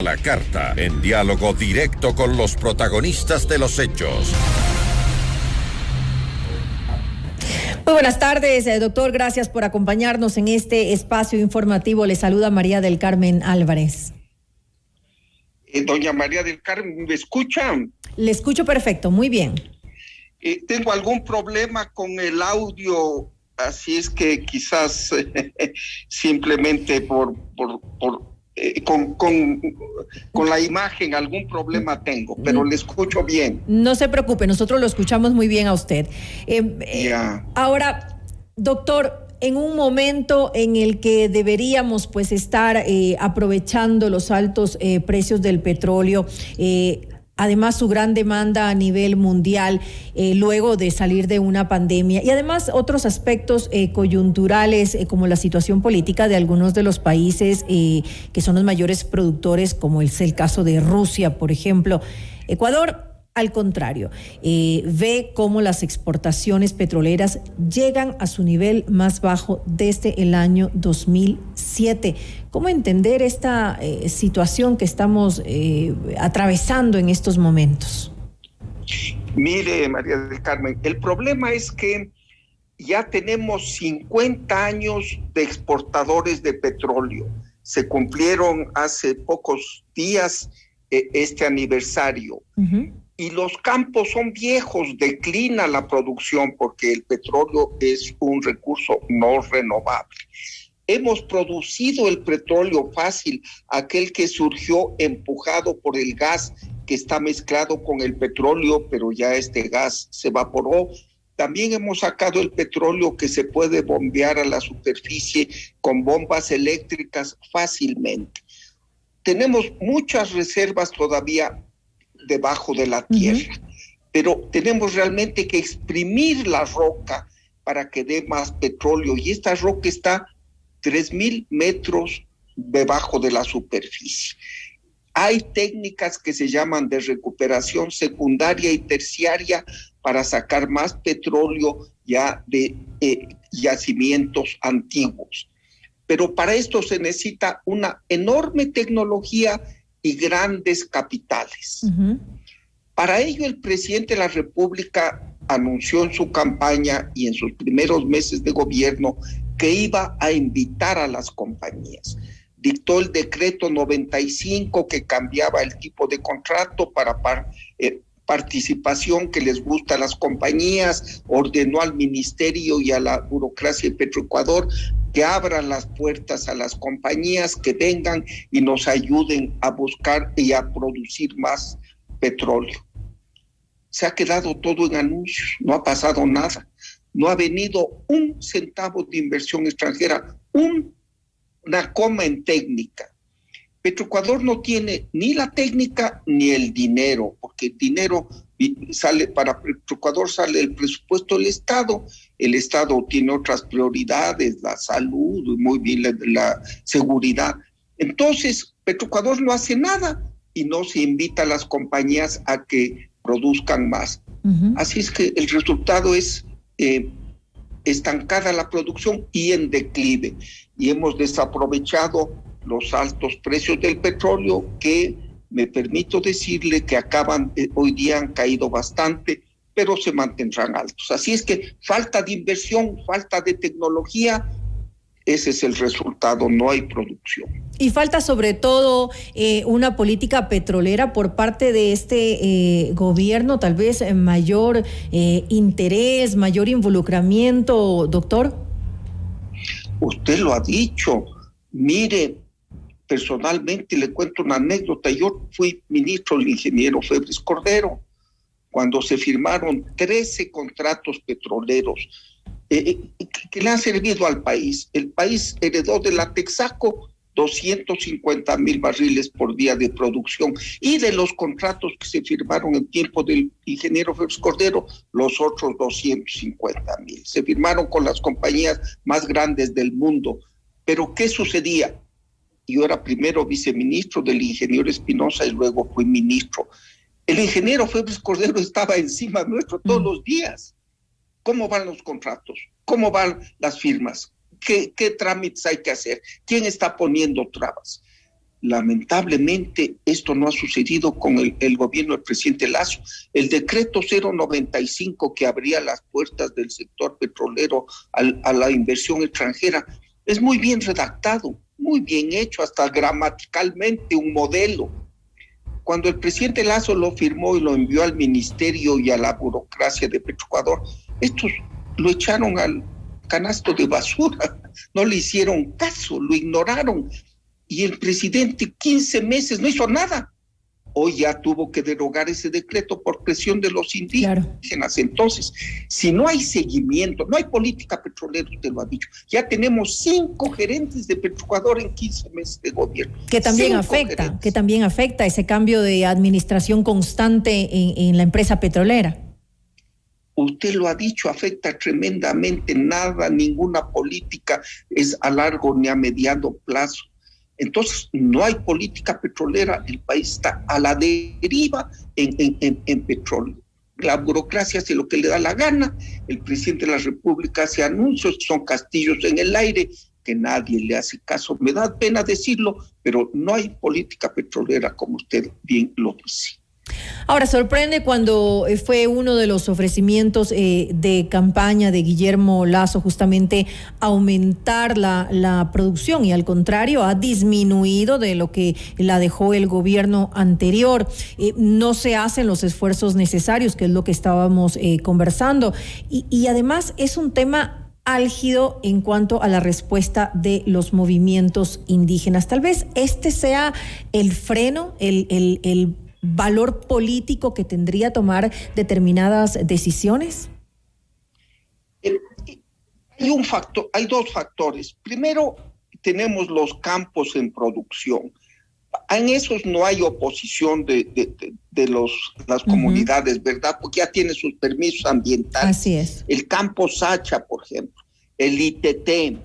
la carta, en diálogo directo con los protagonistas de los hechos. Muy buenas tardes, doctor. Gracias por acompañarnos en este espacio informativo. Le saluda María del Carmen Álvarez. Doña María del Carmen, ¿me escuchan? Le escucho perfecto, muy bien. Tengo algún problema con el audio, así es que quizás simplemente con la imagen algún problema tengo, pero le escucho bien. No se preocupe, nosotros lo escuchamos muy bien a usted. Ahora, doctor, en un momento en el que deberíamos pues estar aprovechando los altos precios del petróleo, además su gran demanda a nivel mundial luego de salir de una pandemia y además otros aspectos coyunturales como la situación política de algunos de los países que son los mayores productores, como es el caso de Rusia, por ejemplo. Ecuador, al contrario, ve cómo las exportaciones petroleras llegan a su nivel más bajo desde el año 2007. ¿Cómo entender esta situación que estamos atravesando en estos momentos? Mire, María del Carmen, el problema es que ya tenemos 50 años de exportadores de petróleo. Se cumplieron hace pocos días este aniversario. Uh-huh. Y los campos son viejos, declina la producción porque el petróleo es un recurso no renovable. Hemos producido el petróleo fácil, aquel que surgió empujado por el gas que está mezclado con el petróleo, pero ya este gas se evaporó. También hemos sacado el petróleo que se puede bombear a la superficie con bombas eléctricas fácilmente. Tenemos muchas reservas todavía debajo de la tierra, pero tenemos realmente que exprimir la roca para que dé más petróleo, y esta roca está 3,000 metros debajo de la superficie. Hay técnicas que se llaman de recuperación secundaria y terciaria para sacar más petróleo ya de yacimientos antiguos, pero para esto se necesita una enorme tecnología y grandes capitales. Uh-huh. Para ello, el presidente de la República anunció en su campaña y en sus primeros meses de gobierno que iba a invitar a las compañías. Dictó el decreto 95 que cambiaba el tipo de contrato para participación que les gusta a las compañías, ordenó al ministerio y a la burocracia de Petroecuador que abran las puertas a las compañías, que vengan y nos ayuden a buscar y a producir más petróleo. Se ha quedado todo en anuncios, no ha pasado nada, no ha venido un centavo de inversión extranjera, una coma en técnica. Petroecuador no tiene ni la técnica ni el dinero, porque el dinero sale para Petroecuador, sale el presupuesto del Estado. El Estado tiene otras prioridades, la salud, muy bien la seguridad. Entonces, Petroecuador no hace nada y no se invita a las compañías a que produzcan más. Uh-huh. Así es que el resultado es estancada la producción y en declive. Y hemos desaprovechado los altos precios del petróleo que, me permito decirle que hoy día han caído bastante, pero se mantendrán altos. Así es que falta de inversión, falta de tecnología, ese es el resultado, no hay producción. Y falta sobre todo una política petrolera por parte de este gobierno, tal vez mayor interés, mayor involucramiento, doctor. Usted lo ha dicho. Mire, personalmente le cuento una anécdota. Yo fui ministro del ingeniero Febres Cordero cuando se firmaron 13 contratos petroleros que le han servido al país. El país heredó de la Texaco 250,000 barriles por día de producción, y de los contratos que se firmaron en tiempo del ingeniero Febres Cordero, los otros 250,000. Se firmaron con las compañías más grandes del mundo. Pero ¿qué sucedía? Yo era primero viceministro del ingeniero Espinosa y luego fui ministro. El ingeniero Febres Cordero estaba encima nuestro todos los días. ¿Cómo van los contratos? ¿Cómo van las firmas? ¿Qué trámites hay que hacer? ¿Quién está poniendo trabas? Lamentablemente, esto no ha sucedido con el gobierno del presidente Lasso. El decreto 095 que abría las puertas del sector petrolero a la inversión extranjera es muy bien redactado, muy bien hecho, hasta gramaticalmente un modelo. Cuando el presidente Lasso lo firmó y lo envió al ministerio y a la burocracia de Petroecuador, estos lo echaron al canasto de basura, no le hicieron caso, lo ignoraron. Y el presidente 15 meses no hizo nada. Hoy ya tuvo que derogar ese decreto por presión de los indígenas. Claro. Entonces, si no hay seguimiento, no hay política petrolera, usted lo ha dicho. Ya tenemos 5 gerentes de Petroecuador en 15 meses de gobierno. Que también afecta ese cambio de administración constante en la empresa petrolera. Usted lo ha dicho, afecta tremendamente. Nada, ninguna política es a largo ni a mediano plazo. Entonces, no hay política petrolera, el país está a la deriva en petróleo. La burocracia hace lo que le da la gana, el presidente de la República hace anuncios, son castillos en el aire, que nadie le hace caso. Me da pena decirlo, pero no hay política petrolera, como usted bien lo dice. Ahora, sorprende cuando fue uno de los ofrecimientos de campaña de Guillermo Lasso justamente aumentar la producción, y al contrario ha disminuido de lo que la dejó el gobierno anterior. No se hacen los esfuerzos necesarios, que es lo que estábamos conversando, y además es un tema álgido en cuanto a la respuesta de los movimientos indígenas. Tal vez este sea el freno, el valor político que tendría tomar determinadas decisiones. Hay dos factores. Primero, tenemos los campos en producción. En esos no hay oposición de las comunidades, ¿verdad? Porque ya tiene sus permisos ambientales. Así es. El campo Sacha, por ejemplo, el ITT.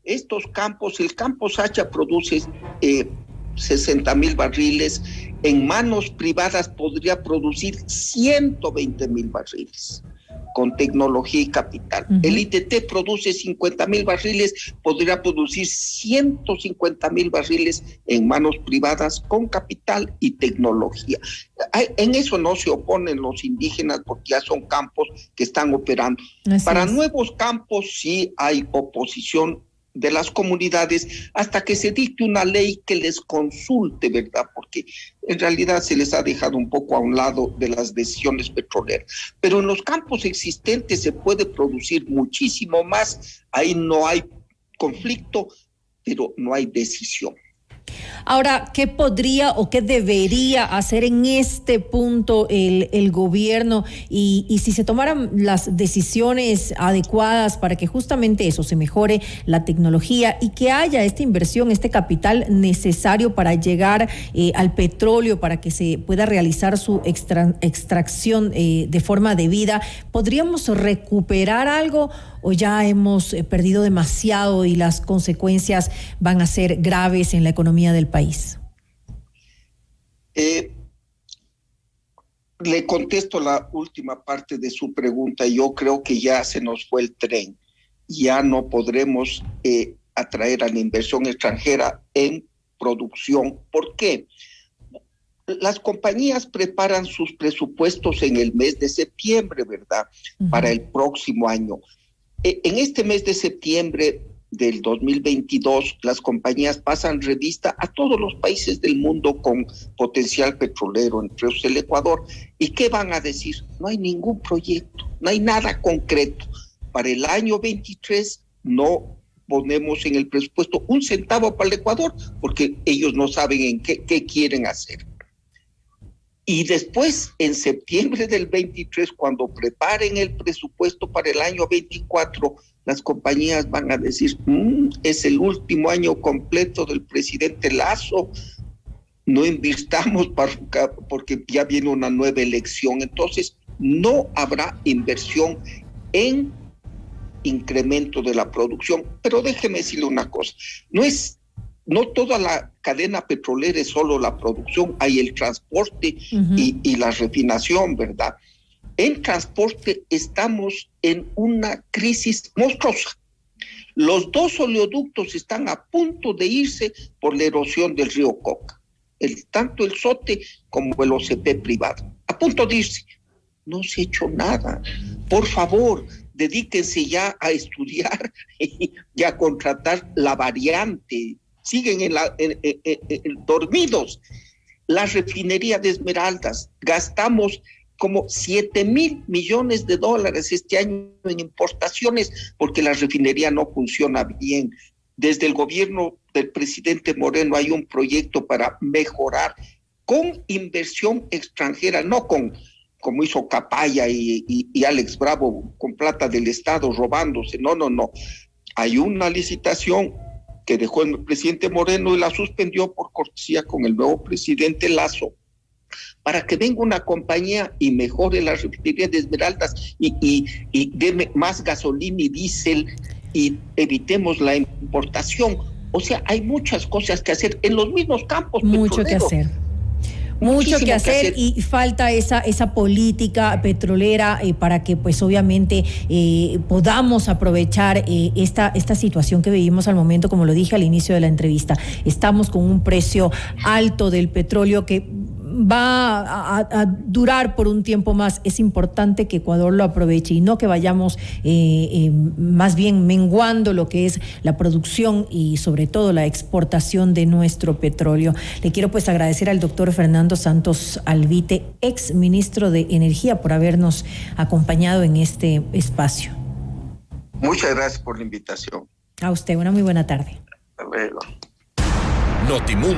Estos campos, el campo Sacha produce 60,000 barriles. En manos privadas podría producir 120,000 barriles con tecnología y capital. El ITT produce 50,000 barriles, podría producir 150,000 barriles en manos privadas con capital y tecnología. En eso no se oponen los indígenas porque ya son campos que están operando. Para nuevos campos sí hay oposición de las comunidades hasta que se dicte una ley que les consulte, ¿verdad? Porque en realidad se les ha dejado un poco a un lado de las decisiones petroleras. Pero en los campos existentes se puede producir muchísimo más, ahí no hay conflicto, pero no hay decisión. Ahora, ¿qué podría o qué debería hacer en este punto el gobierno y si se tomaran las decisiones adecuadas para que justamente eso se mejore la tecnología y que haya esta inversión, este capital necesario para llegar al petróleo, para que se pueda realizar su extracción de forma debida? ¿Podríamos recuperar algo o ya hemos perdido demasiado y las consecuencias van a ser graves en la economía del país? Le contesto la última parte de su pregunta. Yo creo que ya se nos fue el tren. Ya no podremos atraer a la inversión extranjera en producción. ¿Por qué? Las compañías preparan sus presupuestos en el mes de septiembre, ¿verdad? Para el próximo año. En este mes de septiembre del 2022, las compañías pasan revista a todos los países del mundo con potencial petrolero, entre ellos el Ecuador. ¿Y qué van a decir? No hay ningún proyecto, no hay nada concreto. Para el año 23 no ponemos en el presupuesto un centavo para el Ecuador, porque ellos no saben en qué quieren hacer. Y después, en septiembre del 23, cuando preparen el presupuesto para el año 24, las compañías van a decir, es el último año completo del presidente Lasso, no invirtamos porque ya viene una nueva elección. Entonces, no habrá inversión en incremento de la producción. Pero déjeme decirle una cosa, no toda la cadena petrolera es solo la producción, hay el transporte y la refinación, ¿verdad? En transporte estamos en una crisis monstruosa. Los 2 oleoductos están a punto de irse por la erosión del río Coca. Tanto el SOTE como el OCP privado. A punto de irse. No se ha hecho nada. Por favor, dedíquense ya a estudiar y a contratar la variante. Siguen dormidos. La refinería de Esmeraldas, gastamos como 7,000 millones de dólares este año en importaciones porque la refinería no funciona bien. Desde el gobierno del presidente Moreno hay un proyecto para mejorar con inversión extranjera, no como hizo Capaya y Alex Bravo con plata del Estado robándose. No. Hay una licitación que dejó el presidente Moreno y la suspendió por cortesía con el nuevo presidente Lazo, para que venga una compañía y mejore la refinería de Esmeraldas y dé más gasolina y diésel y evitemos la importación. O sea, hay muchas cosas que hacer en los mismos campos. Mucho que hacer. Mucho que hacer y falta esa política petrolera para que pues obviamente podamos aprovechar esta situación que vivimos al momento. Como lo dije al inicio de la entrevista, estamos con un precio alto del petróleo que va a durar por un tiempo más. Es importante que Ecuador lo aproveche y no que vayamos más bien menguando lo que es la producción y sobre todo la exportación de nuestro petróleo. Le quiero pues agradecer al doctor Fernando Santos Alvite, ex ministro de Energía, por habernos acompañado en este espacio. Muchas gracias por la invitación. A usted, una muy buena tarde. Hasta luego. Notimundo.